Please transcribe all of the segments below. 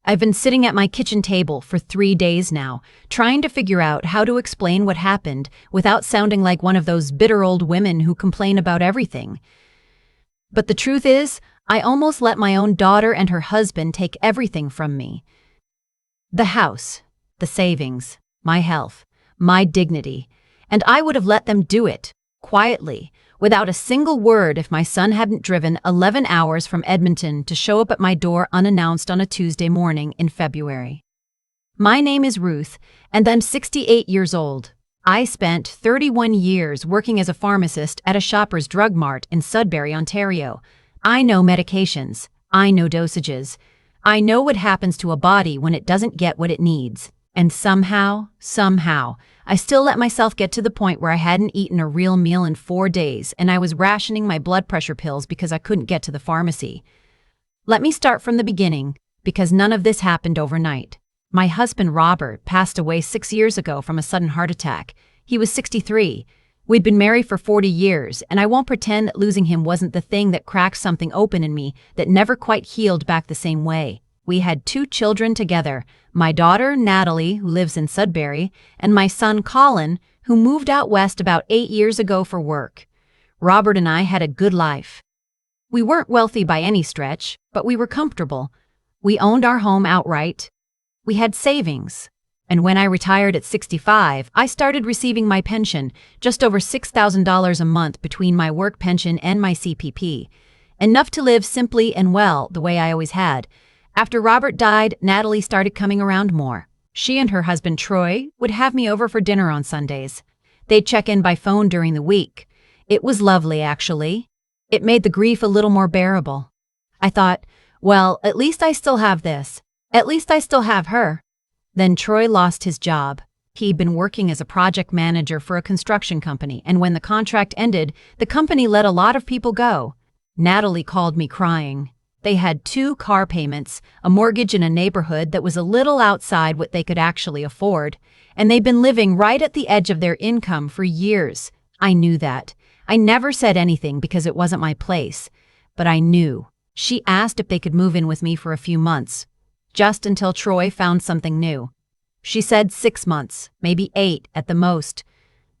I've been sitting at my kitchen table for 3 days now, trying to figure out how to explain what happened without sounding like one of those bitter old women who complain about everything. But the truth is, I almost let my own daughter and her husband take everything from me. The house, the savings, my health, my dignity, and I would have let them do it, quietly, without a single word if my son hadn't driven 11 hours from Edmonton to show up at my door unannounced on a Tuesday morning in February. My name is Ruth, and I'm 68 years old. I spent 31 years working as a pharmacist at a Shoppers Drug Mart in Sudbury, Ontario. I know medications. I know dosages. I know what happens to a body when it doesn't get what it needs. And somehow, I still let myself get to the point where I hadn't eaten a real meal in 4 days and I was rationing my blood pressure pills because I couldn't get to the pharmacy. Let me start from the beginning, because none of this happened overnight. My husband Robert passed away 6 years ago from a sudden heart attack. He was 63. We'd been married for 40 years, and I won't pretend that losing him wasn't the thing that cracked something open in me that never quite healed back the same way. We had 2 children together, my daughter, Natalie, who lives in Sudbury, and my son, Colin, who moved out west about 8 years ago for work. Robert and I had a good life. We weren't wealthy by any stretch, but we were comfortable. We owned our home outright. We had savings. And when I retired at 65, I started receiving my pension, just over $6,000 a month between my work pension and my CPP. Enough to live simply and well, the way I always had. After Robert died, Natalie started coming around more. She and her husband Troy would have me over for dinner on Sundays. They'd check in by phone during the week. It was lovely, actually. It made the grief a little more bearable. I thought, well, at least I still have this. At least I still have her. Then Troy lost his job. He'd been working as a project manager for a construction company, and when the contract ended, the company let a lot of people go. Natalie called me crying. They had 2 car payments, a mortgage in a neighborhood that was a little outside what they could actually afford, and they'd been living right at the edge of their income for years. I knew that. I never said anything because it wasn't my place, but I knew. She asked if they could move in with me for a few months, just until Troy found something new. She said 6 months, maybe 8 at the most.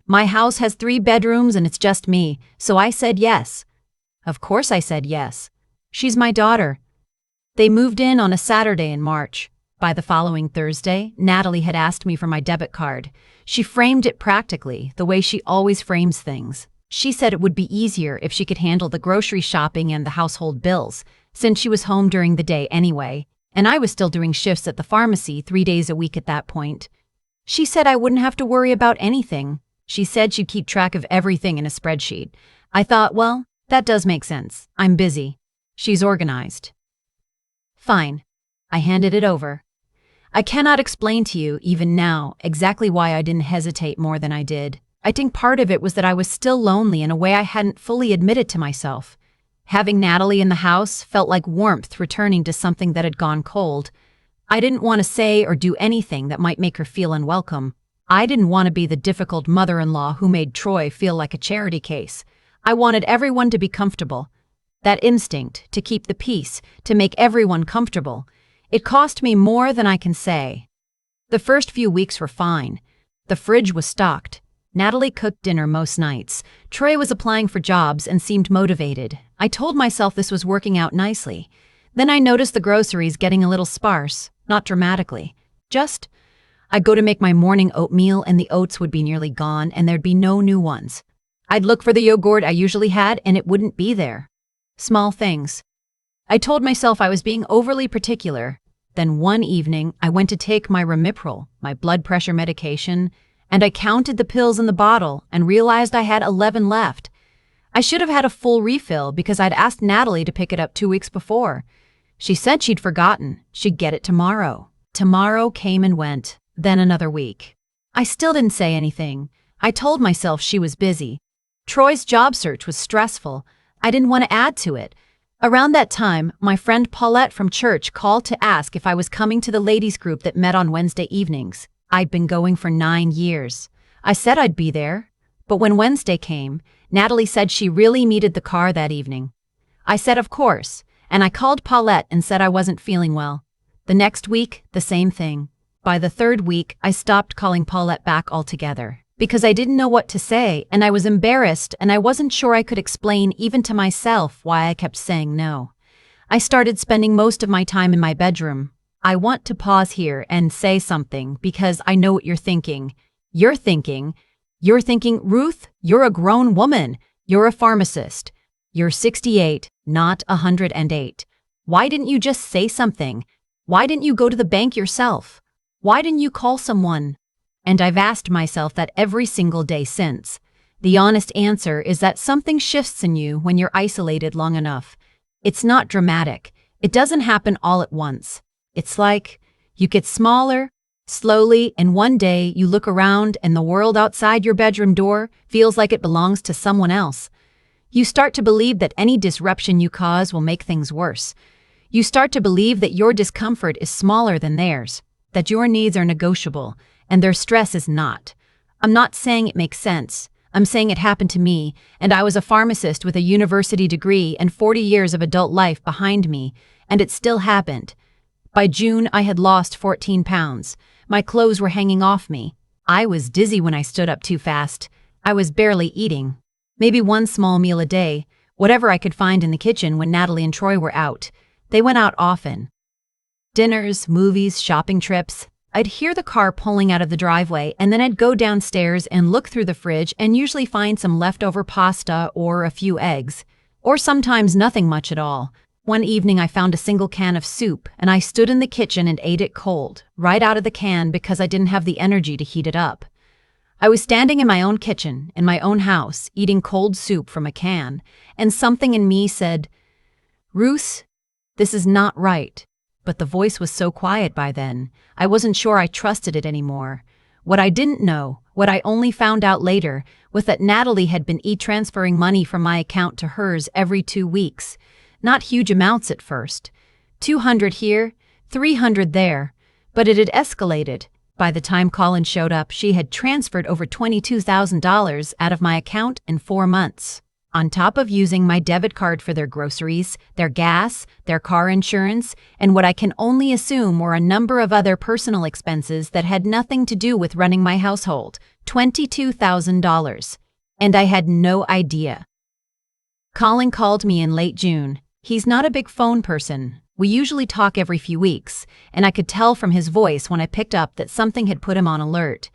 My house has 3 bedrooms and it's just me, so I said yes. Of course I said yes. She's my daughter. They moved in on a Saturday in March. By the following Thursday, Natalie had asked me for my debit card. She framed it practically, the way she always frames things. She said it would be easier if she could handle the grocery shopping and the household bills, since she was home during the day anyway, and I was still doing shifts at the pharmacy 3 days a week at that point. She said I wouldn't have to worry about anything. She said she'd keep track of everything in a spreadsheet. I thought, well, that does make sense. I'm busy. She's organized. Fine. I handed it over. I cannot explain to you, even now, exactly why I didn't hesitate more than I did. I think part of it was that I was still lonely in a way I hadn't fully admitted to myself. Having Natalie in the house felt like warmth returning to something that had gone cold. I didn't want to say or do anything that might make her feel unwelcome. I didn't want to be the difficult mother-in-law who made Troy feel like a charity case. I wanted everyone to be comfortable. That instinct, to keep the peace, to make everyone comfortable. It cost me more than I can say. The first few weeks were fine. The fridge was stocked. Natalie cooked dinner most nights. Troy was applying for jobs and seemed motivated. I told myself this was working out nicely. Then I noticed the groceries getting a little sparse, not dramatically. Just, I'd go to make my morning oatmeal and the oats would be nearly gone and there'd be no new ones. I'd look for the yogurt I usually had and it wouldn't be there. Small things. I told myself I was being overly particular. Then one evening, I went to take my Ramipril, my blood pressure medication, and I counted the pills in the bottle and realized I had 11 left. I should have had a full refill because I'd asked Natalie to pick it up 2 weeks before. She said she'd forgotten. She'd get it tomorrow. Tomorrow came and went. Then another week. I still didn't say anything. I told myself she was busy. Troy's job search was stressful. I didn't want to add to it. Around that time, my friend Paulette from church called to ask if I was coming to the ladies' group that met on Wednesday evenings. I'd been going for 9 years. I said I'd be there. But when Wednesday came, Natalie said she really needed the car that evening. I said of course, and I called Paulette and said I wasn't feeling well. The next week, the same thing. By the third week, I stopped calling Paulette back altogether because I didn't know what to say and I was embarrassed and I wasn't sure I could explain even to myself why I kept saying no. I started spending most of my time in my bedroom. I want to pause here and say something because I know what you're thinking. You're thinking, Ruth, you're a grown woman. You're a pharmacist. You're 68, not 108. Why didn't you just say something? Why didn't you go to the bank yourself? Why didn't you call someone? And I've asked myself that every single day since. The honest answer is that something shifts in you when you're isolated long enough. It's not dramatic. It doesn't happen all at once. It's like you get smaller, slowly, and one day you look around and the world outside your bedroom door feels like it belongs to someone else. You start to believe that any disruption you cause will make things worse. You start to believe that your discomfort is smaller than theirs, that your needs are negotiable, and their stress is not. I'm not saying it makes sense. I'm saying it happened to me, and I was a pharmacist with a university degree and 40 years of adult life behind me, and it still happened. By June, I had lost 14 pounds. My clothes were hanging off me. I was dizzy when I stood up too fast. I was barely eating. Maybe one small meal a day, whatever I could find in the kitchen when Natalie and Troy were out. They went out often. Dinners, movies, shopping trips. I'd hear the car pulling out of the driveway, and then I'd go downstairs and look through the fridge and usually find some leftover pasta or a few eggs, or sometimes nothing much at all. One evening I found a single can of soup, and I stood in the kitchen and ate it cold, right out of the can because I didn't have the energy to heat it up. I was standing in my own kitchen, in my own house, eating cold soup from a can, and something in me said, "Ruth, this is not right." But the voice was so quiet by then, I wasn't sure I trusted it anymore. What I didn't know, what I only found out later, was that Natalie had been e-transferring money from my account to hers every 2 weeks. Not huge amounts at first. 200 here, 300 there. But it had escalated. By the time Colin showed up, she had transferred over $22,000 out of my account in 4 months. On top of using my debit card for their groceries, their gas, their car insurance, and what I can only assume were a number of other personal expenses that had nothing to do with running my household. $22,000. And I had no idea. Colin called me in late June. He's not a big phone person. We usually talk every few weeks, and I could tell from his voice when I picked up that something had put him on alert.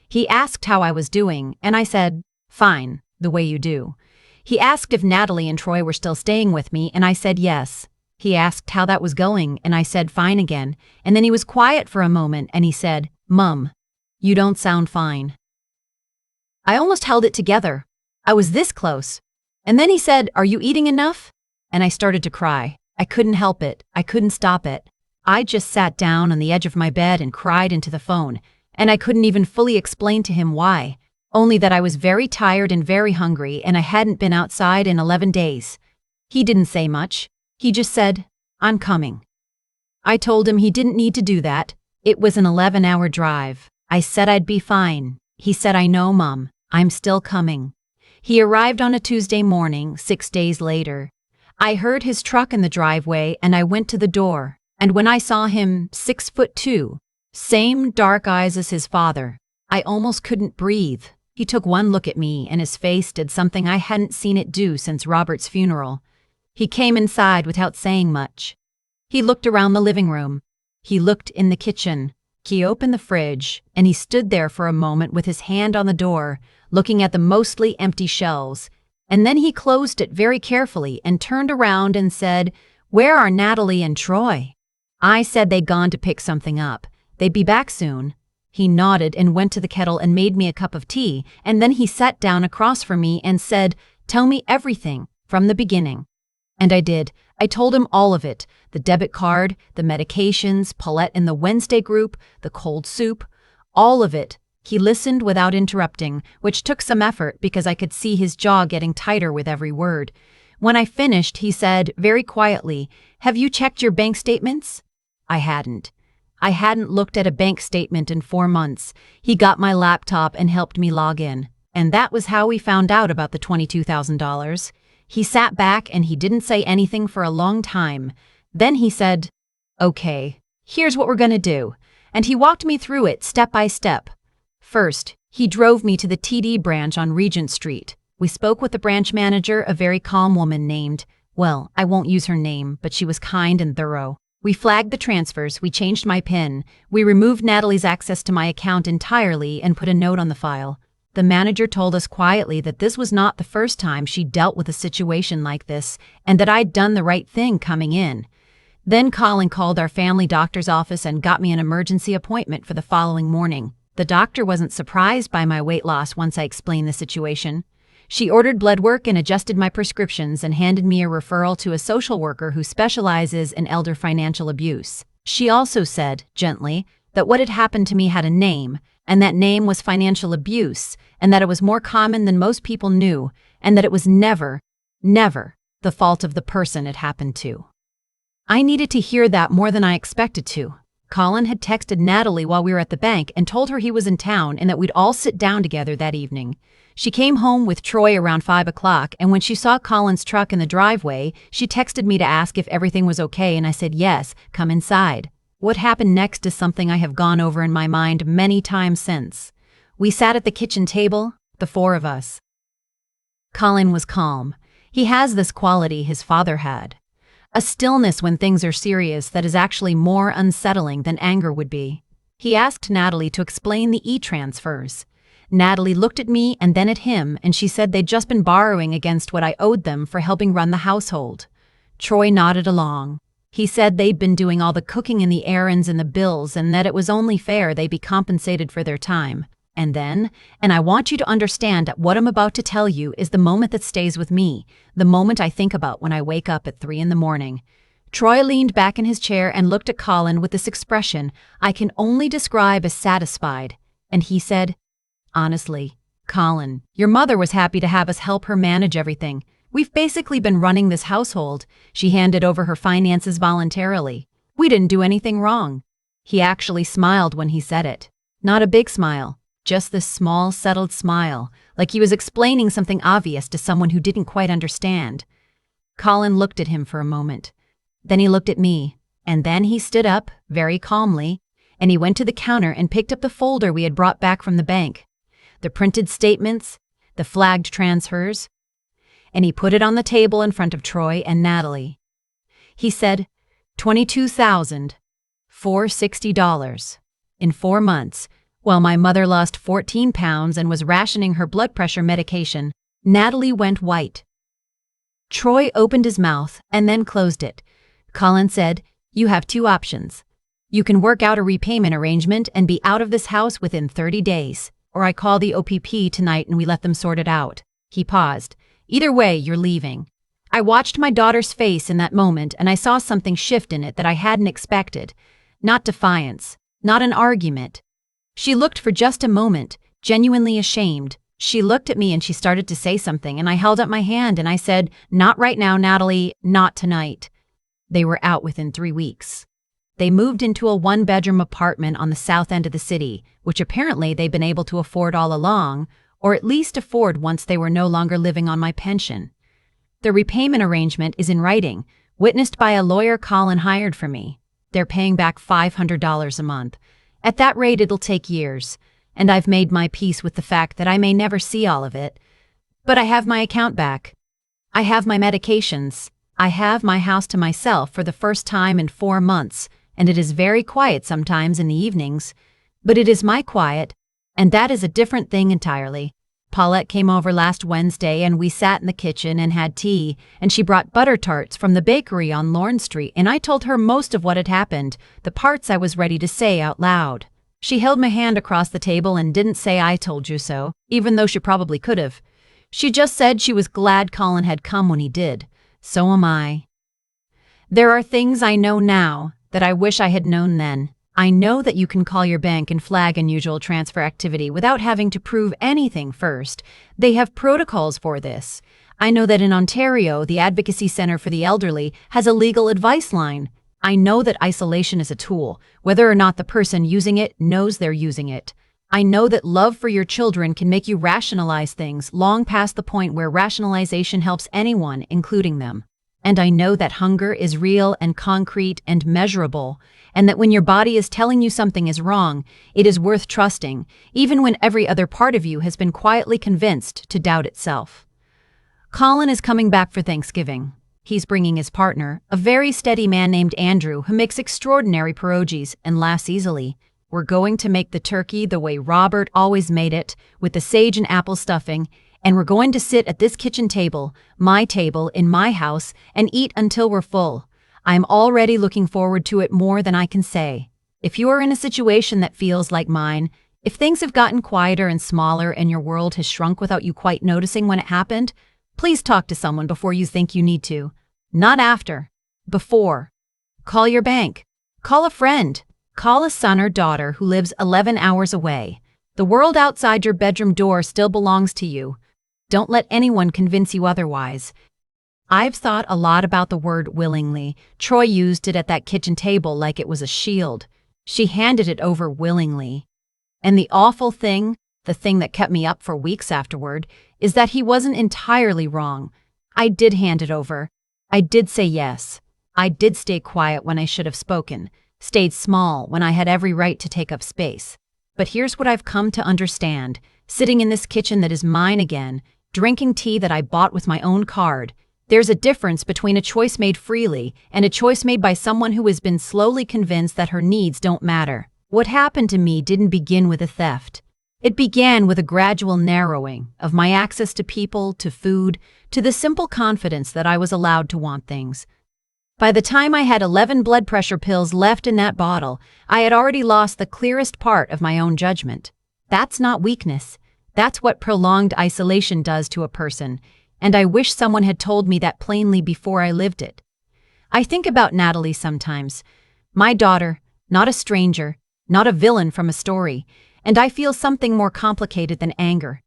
He asked how I was doing, and I said, "Fine, the way you do." He asked if Natalie and Troy were still staying with me, and I said yes. He asked how that was going, and I said fine again, and then he was quiet for a moment, and he said, "Mum, you don't sound fine." I almost held it together. I was this close. And then he said, "Are you eating enough?" And I started to cry. I couldn't help it. I couldn't stop it. I just sat down on the edge of my bed and cried into the phone, and I couldn't even fully explain to him why, only that I was very tired and very hungry and I hadn't been outside in 11 days. He didn't say much. He just said, "I'm coming." I told him he didn't need to do that. It was an 11-hour drive. I said I'd be fine. He said, "I know, Mom. I'm still coming." He arrived on a Tuesday morning, 6 days later. I heard his truck in the driveway and I went to the door, and when I saw him, 6'2", same dark eyes as his father, I almost couldn't breathe. He took one look at me and his face did something I hadn't seen it do since Robert's funeral. He came inside without saying much. He looked around the living room. He looked in the kitchen. He opened the fridge, and he stood there for a moment with his hand on the door, looking at the mostly empty shelves. And then he closed it very carefully and turned around and said, "Where are Natalie and Troy?" I said they'd gone to pick something up. They'd be back soon. He nodded and went to the kettle and made me a cup of tea, and then he sat down across from me and said, "Tell me everything, from the beginning." And I did. I told him all of it, the debit card, the medications, Paulette in the Wednesday group, the cold soup, all of it. He listened without interrupting, which took some effort because I could see his jaw getting tighter with every word. When I finished, he said, very quietly, "Have you checked your bank statements?" I hadn't. I hadn't looked at a bank statement in 4 months. He got my laptop and helped me log in. And that was how we found out about the $22,000. He sat back and he didn't say anything for a long time. Then he said, "Okay." Here's what we're gonna do. And he walked me through it step by step. First, he drove me to the TD branch on Regent Street. We spoke with the branch manager, a very calm woman named, well, I won't use her name, but she was kind and thorough. We flagged the transfers, we changed my PIN, we removed Natalie's access to my account entirely and put a note on the file. The manager told us quietly that this was not the first time she dealt with a situation like this and that I'd done the right thing coming in. Then Colin called our family doctor's office and got me an emergency appointment for the following morning. The doctor wasn't surprised by my weight loss once I explained the situation. She ordered blood work and adjusted my prescriptions and handed me a referral to a social worker who specializes in elder financial abuse. She also said, gently, that what had happened to me had a name, and that name was financial abuse, and that it was more common than most people knew, and that it was never, never the fault of the person it happened to. I needed to hear that more than I expected to. Colin had texted Natalie while we were at the bank and told her he was in town and that we'd all sit down together that evening. She came home with Troy around 5 o'clock, and when she saw Colin's truck in the driveway, she texted me to ask if everything was okay, and I said yes, come inside. What happened next is something I have gone over in my mind many times since. We sat at the kitchen table, the four of us. Colin was calm. He has this quality his father had. A stillness when things are serious that is actually more unsettling than anger would be. He asked Natalie to explain the e-transfers. Natalie looked at me and then at him, and she said they'd just been borrowing against what I owed them for helping run the household. Troy nodded along. He said they'd been doing all the cooking and the errands and the bills and that it was only fair they be compensated for their time. And then, and I want you to understand that what I'm about to tell you is the moment that stays with me, the moment I think about when I wake up at 3 a.m. Troy leaned back in his chair and looked at Colin with this expression I can only describe as satisfied, and he said, honestly, Colin, your mother was happy to have us help her manage everything. We've basically been running this household. She handed over her finances voluntarily. We didn't do anything wrong. He actually smiled when he said it. Not a big smile. Just this small, settled smile, like he was explaining something obvious to someone who didn't quite understand. Colin looked at him for a moment. Then he looked at me, and then he stood up, very calmly, and he went to the counter and picked up the folder we had brought back from the bank. The printed statements, the flagged transfers, and he put it on the table in front of Troy and Natalie. He said, $22,460 in 4 months. While my mother lost 14 pounds and was rationing her blood pressure medication, Natalie went white. Troy opened his mouth and then closed it. Colin said, you have 2 options. You can work out a repayment arrangement and be out of this house within 30 days, or I call the OPP tonight and we let them sort it out. He paused. Either way, you're leaving. I watched my daughter's face in that moment and I saw something shift in it that I hadn't expected. Not defiance, not an argument. She looked for just a moment, genuinely ashamed. She looked at me and she started to say something, and I held up my hand and I said, not right now, Natalie, not tonight. They were out within 3 weeks. They moved into a 1-bedroom apartment on the south end of the city, which apparently they'd been able to afford all along, or at least afford once they were no longer living on my pension. The repayment arrangement is in writing, witnessed by a lawyer Colin hired for me. They're paying back $500 a month. At that rate, it'll take years, and I've made my peace with the fact that I may never see all of it. But I have my account back. I have my medications. I have my house to myself for the first time in 4 months, and it is very quiet sometimes in the evenings. But it is my quiet, and that is a different thing entirely. Paulette came over last Wednesday and we sat in the kitchen and had tea, and she brought butter tarts from the bakery on Lorne Street, and I told her most of what had happened, the parts I was ready to say out loud. She held my hand across the table and didn't say I told you so, even though she probably could have. She just said she was glad Colin had come when he did. So am I. There are things I know now that I wish I had known then. I know that you can call your bank and flag unusual transfer activity without having to prove anything first. They have protocols for this. I know that in Ontario, the Advocacy Centre for the Elderly has a legal advice line. I know that isolation is a tool, whether or not the person using it knows they're using it. I know that love for your children can make you rationalize things long past the point where rationalization helps anyone, including them. And I know that hunger is real and concrete and measurable, and that when your body is telling you something is wrong, it is worth trusting, even when every other part of you has been quietly convinced to doubt itself. Colin is coming back for Thanksgiving. He's bringing his partner, a very steady man named Andrew who makes extraordinary pierogies and laughs easily. We're going to make the turkey the way Robert always made it, with the sage and apple stuffing, and we're going to sit at this kitchen table, my table, in my house, and eat until we're full. I'm already looking forward to it more than I can say. If you are in a situation that feels like mine, if things have gotten quieter and smaller and your world has shrunk without you quite noticing when it happened, please talk to someone before you think you need to. Not after. Before. Call your bank. Call a friend. Call a son or daughter who lives 11 hours away. The world outside your bedroom door still belongs to you. Don't let anyone convince you otherwise. I've thought a lot about the word willingly. Troy used it at that kitchen table like it was a shield. She handed it over willingly. And the awful thing, the thing that kept me up for weeks afterward, is that he wasn't entirely wrong. I did hand it over. I did say yes. I did stay quiet when I should have spoken, stayed small when I had every right to take up space. But here's what I've come to understand. Sitting in this kitchen that is mine again, drinking tea that I bought with my own card, there's a difference between a choice made freely and a choice made by someone who has been slowly convinced that her needs don't matter. What happened to me didn't begin with a theft. It began with a gradual narrowing of my access to people, to food, to the simple confidence that I was allowed to want things. By the time I had 11 blood pressure pills left in that bottle, I had already lost the clearest part of my own judgment. That's not weakness. That's what prolonged isolation does to a person, and I wish someone had told me that plainly before I lived it. I think about Natalie sometimes. My daughter, not a stranger, not a villain from a story, and I feel something more complicated than anger.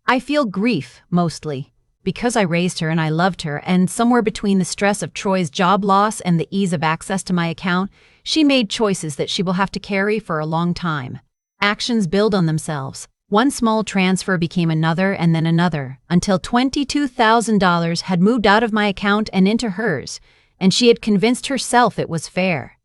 I feel grief, mostly, because I raised her and I loved her, and somewhere between the stress of Troy's job loss and the ease of access to my account, she made choices that she will have to carry for a long time. Actions build on themselves. One small transfer became another and then another, until $22,000 had moved out of my account and into hers, and she had convinced herself it was fair.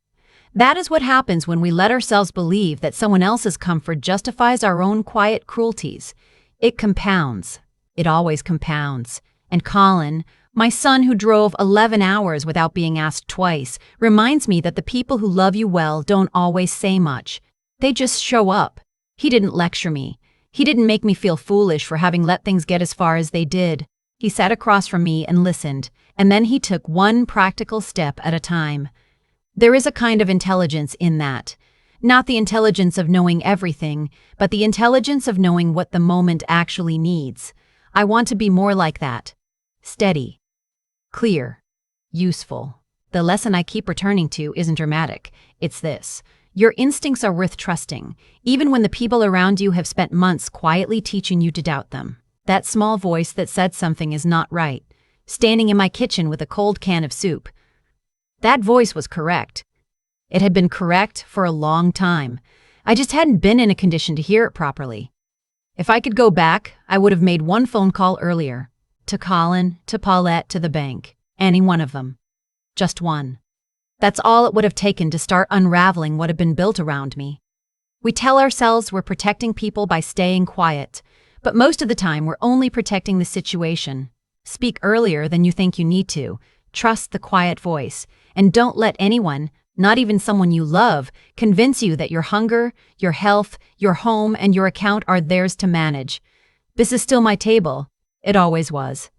That is what happens when we let ourselves believe that someone else's comfort justifies our own quiet cruelties. It compounds. It always compounds. And Colin, my son who drove 11 hours without being asked twice, reminds me that the people who love you well don't always say much. They just show up. He didn't lecture me. He didn't make me feel foolish for having let things get as far as they did. He sat across from me and listened, and then he took one practical step at a time. There is a kind of intelligence in that. Not the intelligence of knowing everything, but the intelligence of knowing what the moment actually needs. I want to be more like that. Steady. Clear. Useful. The lesson I keep returning to isn't dramatic. It's this. Your instincts are worth trusting, even when the people around you have spent months quietly teaching you to doubt them. That small voice that said something is not right, standing in my kitchen with a cold can of soup. That voice was correct. It had been correct for a long time. I just hadn't been in a condition to hear it properly. If I could go back, I would have made one phone call earlier. To Colin, to Paulette, to the bank. Any one of them. Just one. That's all it would have taken to start unraveling what had been built around me. We tell ourselves we're protecting people by staying quiet, but most of the time we're only protecting the situation. Speak earlier than you think you need to. Trust the quiet voice, and don't let anyone, not even someone you love, convince you that your hunger, your health, your home, and your account are theirs to manage. This is still my table. It always was.